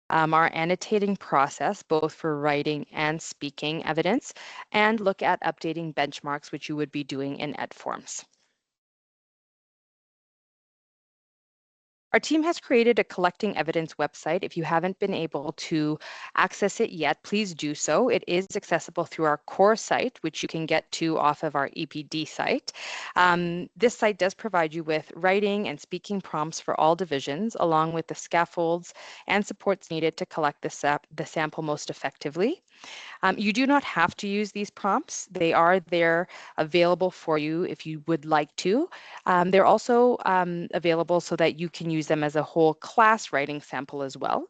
our annotating process, both for writing and speaking evidence, and look at updating benchmarks, which you would be doing in ed forms. Our team has created a collecting evidence website. If you haven't been able to access it yet, please do so. It is accessible through our core site, which you can get to off of our EPD site. This site does provide you with writing and speaking prompts for all divisions, along with the scaffolds and supports needed to collect the sample most effectively. You do not have to use these prompts. They are there available for you if you would like to. They're also available so that you can use them as a whole class writing sample as well.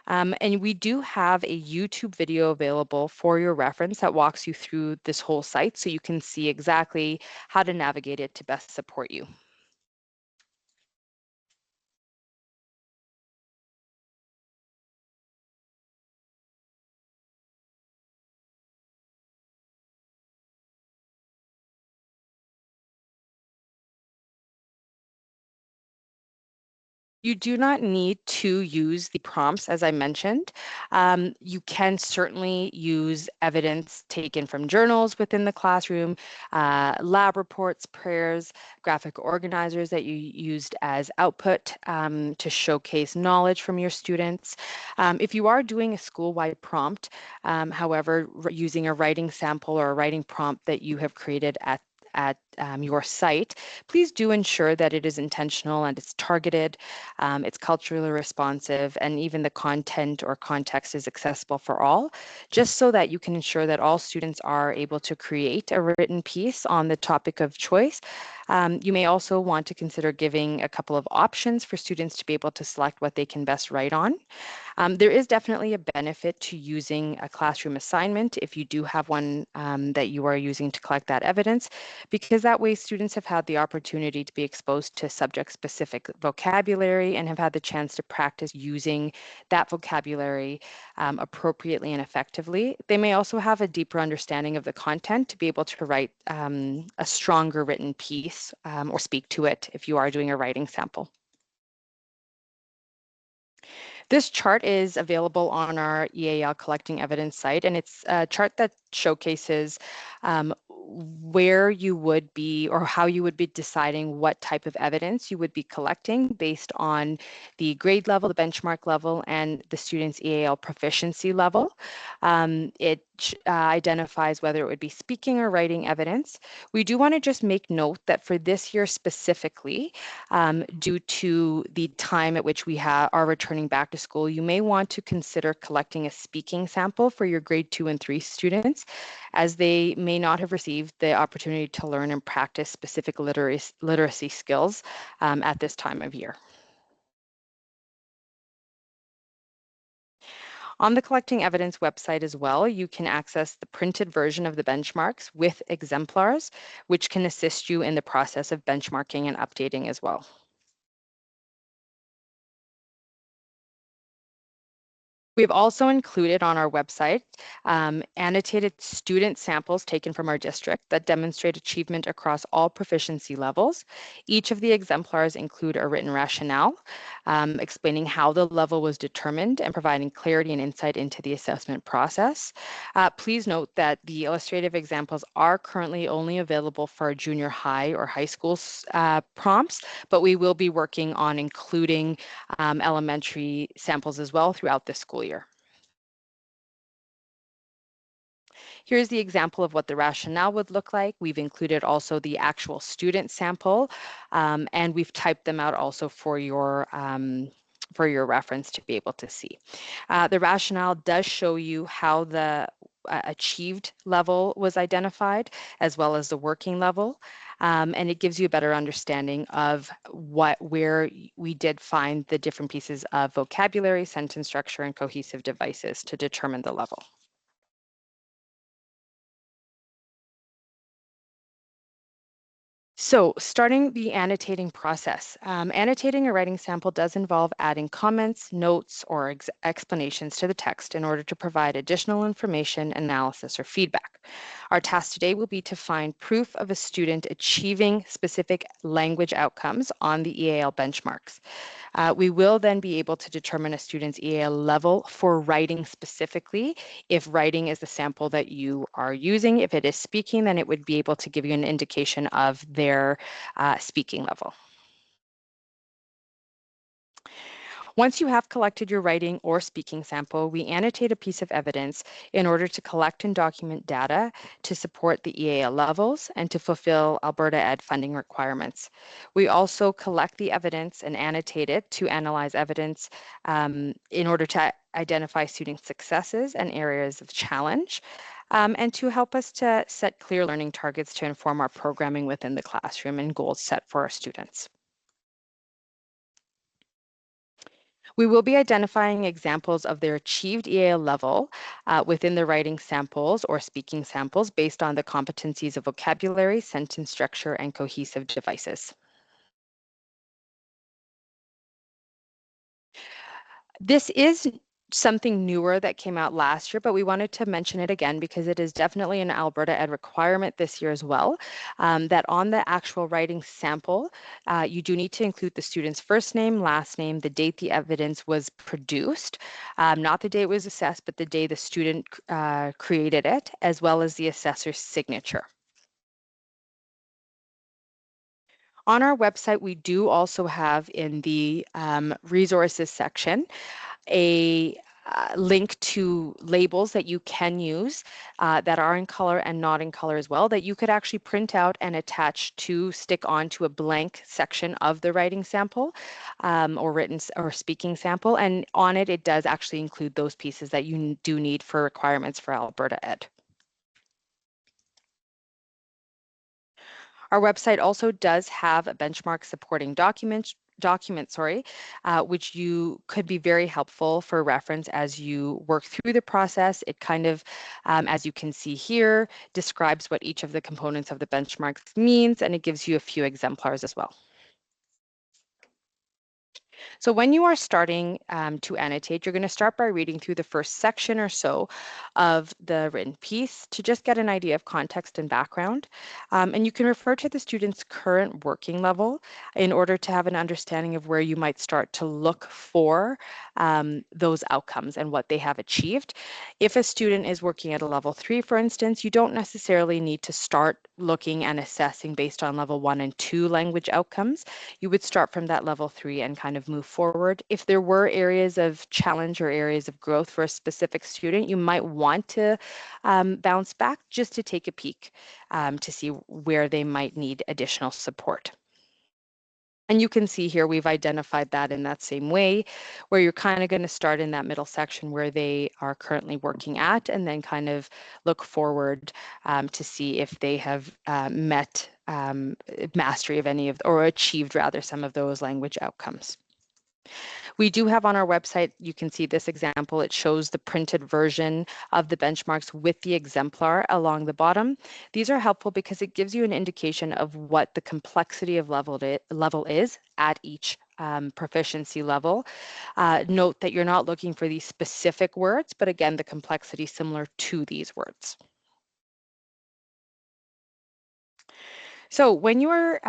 And we do have a YouTube video available for your reference that walks you through this whole site so you can see exactly how to navigate it to best support you. You do not need to use the prompts, as I mentioned. You can certainly use evidence taken from journals within the classroom, lab reports, prayers, graphic organizers that you used as output to showcase knowledge from your students. If you are doing a school-wide prompt, however, using a writing sample or a writing prompt that you have created at your site, please do ensure that it is intentional and it's targeted, it's culturally responsive, and even the content or context is accessible for all, just so that you can ensure that all students are able to create a written piece on the topic of choice. You may also want to consider giving a couple of options for students to be able to select what they can best write on. There is definitely a benefit to using a classroom assignment if you do have one that you are using to collect that evidence, because that way students have had the opportunity to be exposed to subject-specific vocabulary and have had the chance to practice using that vocabulary appropriately and effectively. They may also have a deeper understanding of the content to be able to write a stronger written piece or speak to it if you are doing a writing sample. This chart is available on our EAL Collecting Evidence site, and it's a chart that showcases where you would be or how you would be deciding what type of evidence you would be collecting based on the grade level, the benchmark level, and the student's EAL proficiency level. It identifies whether it would be speaking or writing evidence. We do want to just make note that for this year specifically, due to the time at which we are returning back to school, you may want to consider collecting a speaking sample for your grade 2 and 3 students, as they may not have received the opportunity to learn and practice specific literacy skills at this time of year. On the Collecting Evidence website as well, you can access the printed version of the benchmarks with exemplars, which can assist you in the process of benchmarking and updating as well. We've also included on our website annotated student samples taken from our district that demonstrate achievement across all proficiency levels. Each of the exemplars include a written rationale explaining how the level was determined and providing clarity and insight into the assessment process. Please note that the illustrative examples are currently only available for junior high or high school prompts, but we will be working on including elementary samples as well throughout this school year. Here's the example of what the rationale would look like. We've included also the actual student sample, and we've typed them out also for your reference to be able to see. The rationale does show you how the achieved level was identified, as well as the working level. And it gives you a better understanding of where we did find the different pieces of vocabulary, sentence structure, and cohesive devices to determine the level. So starting the annotating process. Annotating a writing sample does involve adding comments, notes, or explanations to the text in order to provide additional information, analysis, or feedback. Our task today will be to find proof of a student achieving specific language outcomes on the EAL benchmarks. We will then be able to determine a student's EAL level for writing specifically. If writing is the sample that you are using, if it is speaking, then it would be able to give you an indication of their speaking level. Once you have collected your writing or speaking sample, we annotate a piece of evidence in order to collect and document data to support the EAL levels and to fulfill Alberta Ed funding requirements. We also collect the evidence and annotate it to analyze evidence in order to identify student successes and areas of challenge, and to help us to set clear learning targets to inform our programming within the classroom and goals set for our students. We will be identifying examples of their achieved EAL level within the writing samples or speaking samples based on the competencies of vocabulary, sentence structure, and cohesive devices. This is something newer that came out last year, but we wanted to mention it again because it is definitely an Alberta Ed requirement this year as well, that on the actual writing sample, you do need to include the student's first name, last name, the date the evidence was produced, not the day it was assessed, but the day the student created it, as well as the assessor's signature. On our website, we do also have in the resources section a link to labels that you can use that are in color and not in color as well, that you could actually print out and attach to stick onto a blank section of the writing sample or written or speaking sample. And on it, it does actually include those pieces that you do need for requirements for Alberta Ed. Our website also does have a benchmark supporting document, which you could be very helpful for reference as you work through the process. It kind of, as you can see here, describes what each of the components of the benchmarks means, and it gives you a few exemplars as well. So when you are starting to annotate, you're going to start by reading through the first section or so of the written piece to just get an idea of context and background. And you can refer to the student's current working level in order to have an understanding of where you might start to look for those outcomes and what they have achieved. If a student is working at a level 3, for instance, you don't necessarily need to start looking and assessing based on level 1 and 2 language outcomes. You would start from that level 3 and kind of move forward. If there were areas of challenge or areas of growth for a specific student, you might want to bounce back just to take a peek to see where they might need additional support. And you can see here, we've identified that in that same way, where you're kind of going to start in that middle section where they are currently working at, and then kind of look forward to see if they have met mastery of any of, or achieved rather, some of those language outcomes. We do have on our website, you can see this example, it shows the printed version of the benchmarks with the exemplar along the bottom. These are helpful because it gives you an indication of what the complexity of level is at each proficiency level. Note that you're not looking for these specific words, but again, the complexity similar to these words. So when you are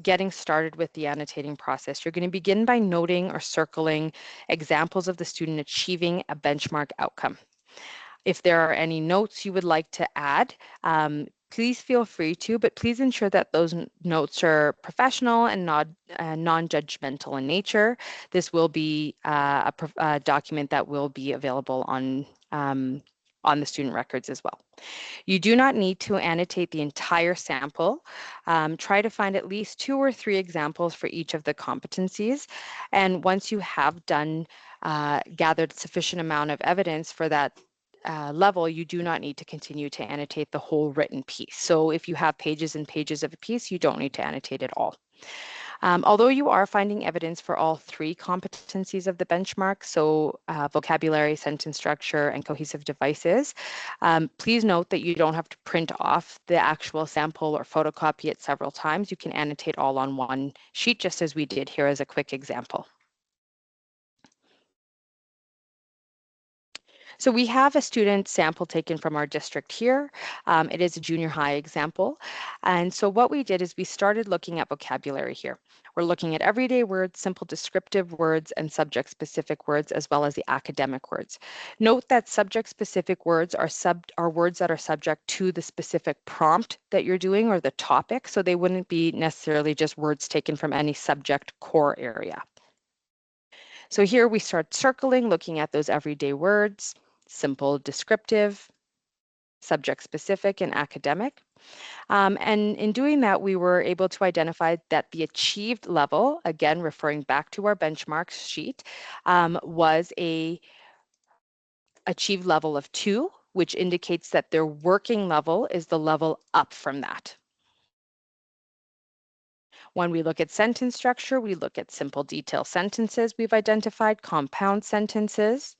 getting started with the annotating process, you're going to begin by noting or circling examples of the student achieving a benchmark outcome. If there are any notes you would like to add, please feel free to, but please ensure that those notes are professional and not non-judgmental in nature. This will be a document that will be available on the student records as well. You do not need to annotate the entire sample. Try to find at least 2 or 3 examples for each of the competencies. And once you have done, gathered sufficient amount of evidence for that level, you do not need to continue to annotate the whole written piece. So if you have pages and pages of a piece, you don't need to annotate it all. Although you are finding evidence for all three competencies of the benchmark, so vocabulary, sentence structure, and cohesive devices, please note that you don't have to print off the actual sample or photocopy it several times. You can annotate all on one sheet, just as we did here as a quick example. So we have a student sample taken from our district here. It is a junior high example. And so what we did is we started looking at vocabulary here. We're looking at everyday words, simple descriptive words, and subject-specific words, as well as the academic words. Note that subject-specific words are words that are subject to the specific prompt that you're doing or the topic, so they wouldn't be necessarily just words taken from any subject core area. So here we start circling, looking at those everyday words, simple, descriptive, subject specific, and academic. And in doing that, we were able to identify that the achieved level, again, referring back to our benchmarks sheet, was a achieved level of 2, which indicates that their working level is the level up from that. When we look at sentence structure, we look at simple detail sentences we've identified, compound sentences,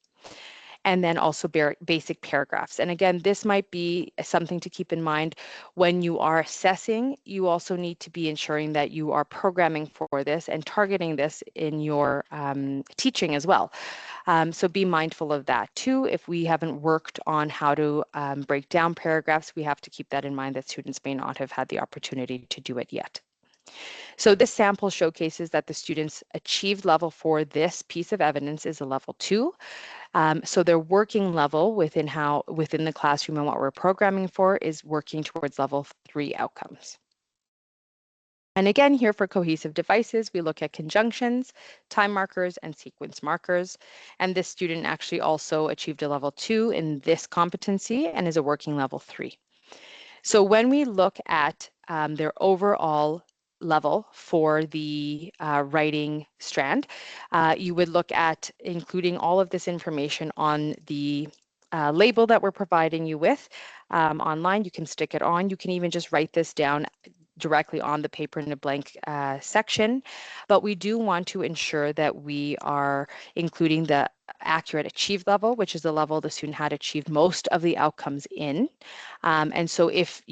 and then also basic paragraphs. And again, this might be something to keep in mind when you are assessing. You also need to be ensuring that you are programming for this and targeting this in your teaching as well. So be mindful of that too. If we haven't worked on how to break down paragraphs, we have to keep that in mind that students may not have had the opportunity to do it yet. So this sample showcases that the students' achieved level for this piece of evidence is a level 2. So their working level within the classroom and what we're programming for is working towards level 3 outcomes. And again, here for cohesive devices, we look at conjunctions, time markers, and sequence markers. And this student actually also achieved a level 2 in this competency and is a working level 3. So when we look at their overall level for the writing strand, you would look at including all of this information on the label that we're providing you with online. You can stick it on. You can even just write this down directly on the paper in a blank section, but we do want to ensure that we are including the accurate achieved level, which is the level the student had achieved most of the outcomes in. And so if,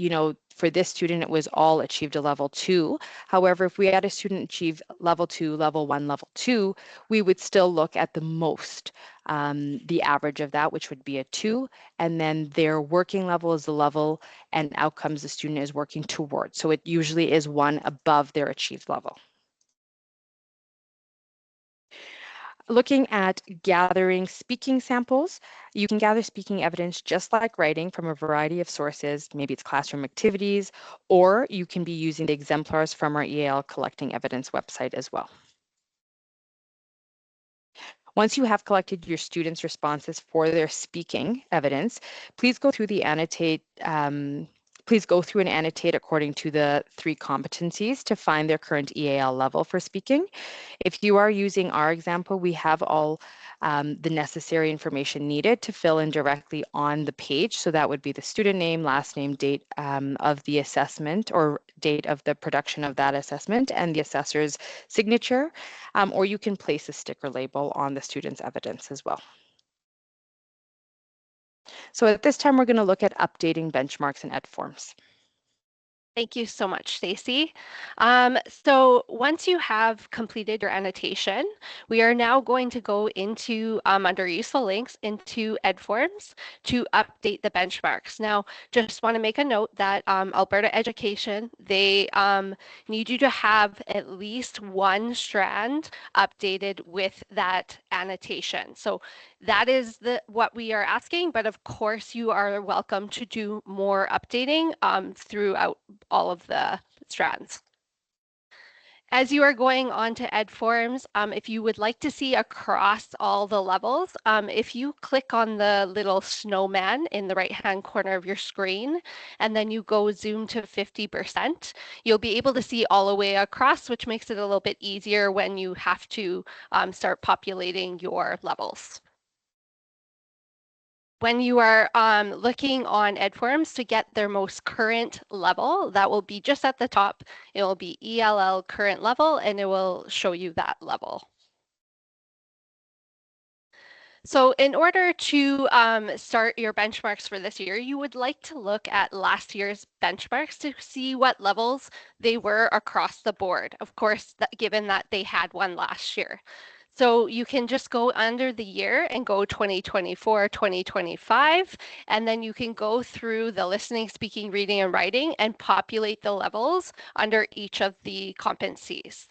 for this student, it was all achieved a level 2. However, if we had a student achieve level 2, level 1, level 2, we would still look at the most, the average of that, which would be a 2, and then their working level is the level and outcomes the student is working towards. So it usually is 1 above their achieved level. Looking at gathering speaking samples, you can gather speaking evidence just like writing from a variety of sources. Maybe it's classroom activities, or you can be using the exemplars from our EAL Collecting Evidence website as well. Once you have collected your students' responses for their speaking evidence, please go through please go through and annotate according to the 3 competencies to find their current EAL level for speaking. If you are using our example, we have all the necessary information needed to fill in directly on the page. So that would be the student name, last name, date of the assessment or date of the production of that assessment and the assessor's signature, or you can place a sticker label on the student's evidence as well. So at this time, we're going to look at updating benchmarks and ed forms. Thank you so much, Stacy. So once you have completed your annotation, we are now going to go into, under useful links, into EdForms to update the benchmarks. Now, just want to make a note that Alberta Education, they need you to have at least 1 strand updated with that annotation. So that is what we are asking, but of course you are welcome to do more updating throughout all of the strands. As you are going on to EdForms, if you would like to see across all the levels, if you click on the little snowman in the right-hand corner of your screen, and then you go zoom to 50%, you'll be able to see all the way across, which makes it a little bit easier when you have to start populating your levels. When you are looking on EdForms to get their most current level, that will be just at the top. It will be ELL current level, and it will show you that level. So in order to start your benchmarks for this year, you would like to look at last year's benchmarks to see what levels they were across the board. Of course, given that they had one last year. So you can just go under the year and go 2024, 2025, and then you can go through the listening, speaking, reading, and writing and populate the levels under each of the competencies.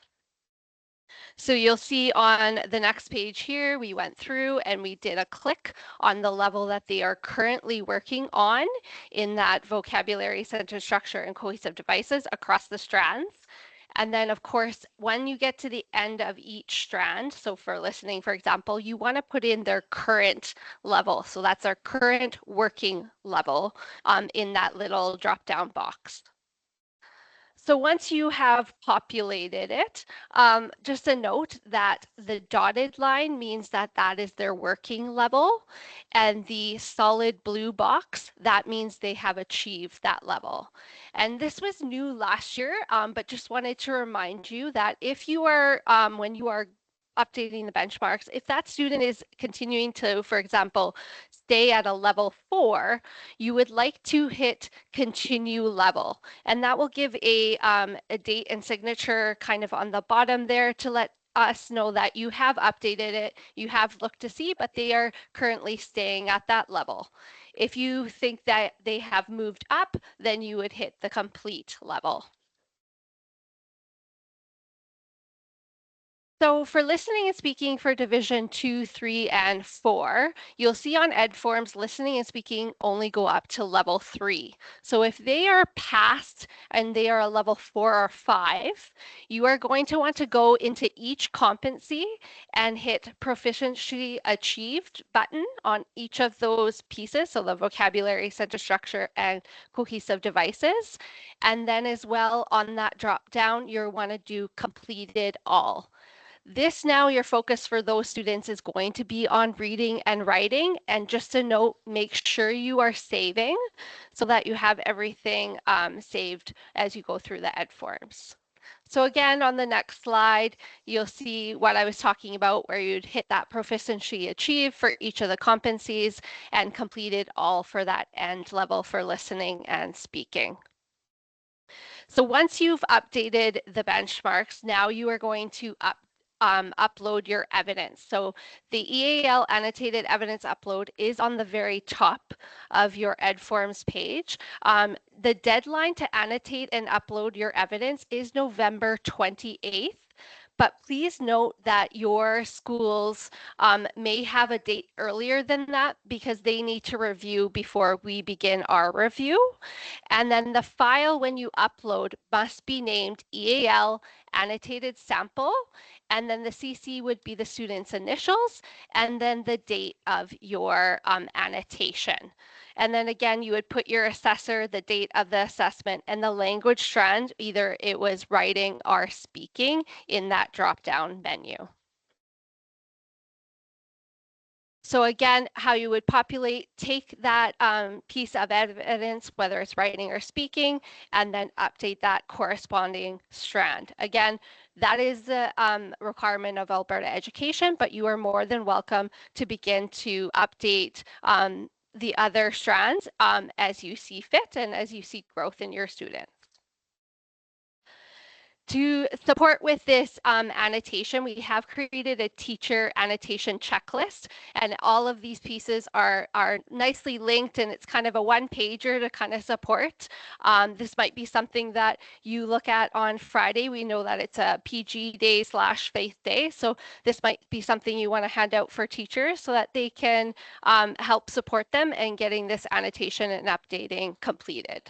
So you'll see on the next page here, we went through and we did a click on the level that they are currently working on in that vocabulary, sentence structure, and cohesive devices across the strands. And then, of course, when you get to the end of each strand, so for listening, for example, you want to put in their current level. So that's our current working level in that little drop-down box. So once you have populated it, just a note that the dotted line means that that is their working level, and the solid blue box, that means they have achieved that level. And this was new last year, but just wanted to remind you that if you are, when you are updating the benchmarks, if that student is continuing to, for example, stay at a level 4, you would like to hit continue level. And that will give a date and signature kind of on the bottom there to let us know that you have updated it, you have looked to see, but they are currently staying at that level. If you think that they have moved up, then you would hit the complete level. So for listening and speaking for Division 2, 3, and 4, you'll see on EdForms listening and speaking only go up to level 3. So if they are passed and they are a level 4 or 5, you are going to want to go into each competency and hit Proficiency Achieved button on each of those pieces, so the vocabulary, sentence structure, and cohesive devices. And then as well on that drop down, you'll want to do Completed All. This now, your focus for those students is going to be on reading and writing. And just a note, make sure you are saving so that you have everything saved as you go through the EdForms. So again, on the next slide, you'll see what I was talking about where you'd hit that proficiency achieve for each of the competencies and completed all for that end level for listening and speaking. So once you've updated the benchmarks, now you are going to upload your evidence. So the EAL annotated evidence upload is on the very top of your EdForms page. The deadline to annotate and upload your evidence is November 28th. But please note that your schools may have a date earlier than that because they need to review before we begin our review. And then the file when you upload must be named EAL annotated sample. And then the CC would be the student's initials and then the date of your annotation. And then again, you would put your assessor, the date of the assessment, and the language strand, either it was writing or speaking, in that drop-down menu. So again, how you would populate, take that piece of evidence, whether it's writing or speaking, and then update that corresponding strand. Again, that is the requirement of Alberta Education, but you are more than welcome to begin to update the other strands as you see fit and as you see growth in your students. To support with this annotation, we have created a teacher annotation checklist, and all of these pieces are nicely linked, and it's kind of a one-pager to kind of support. This might be something that you look at on Friday. We know that it's a PG day / faith day, so this might be something you want to hand out for teachers so that they can help support them in getting this annotation and updating completed.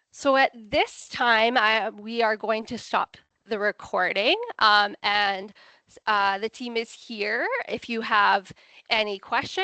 So at this time, we are going to stop the recording and the team is here if you have any questions.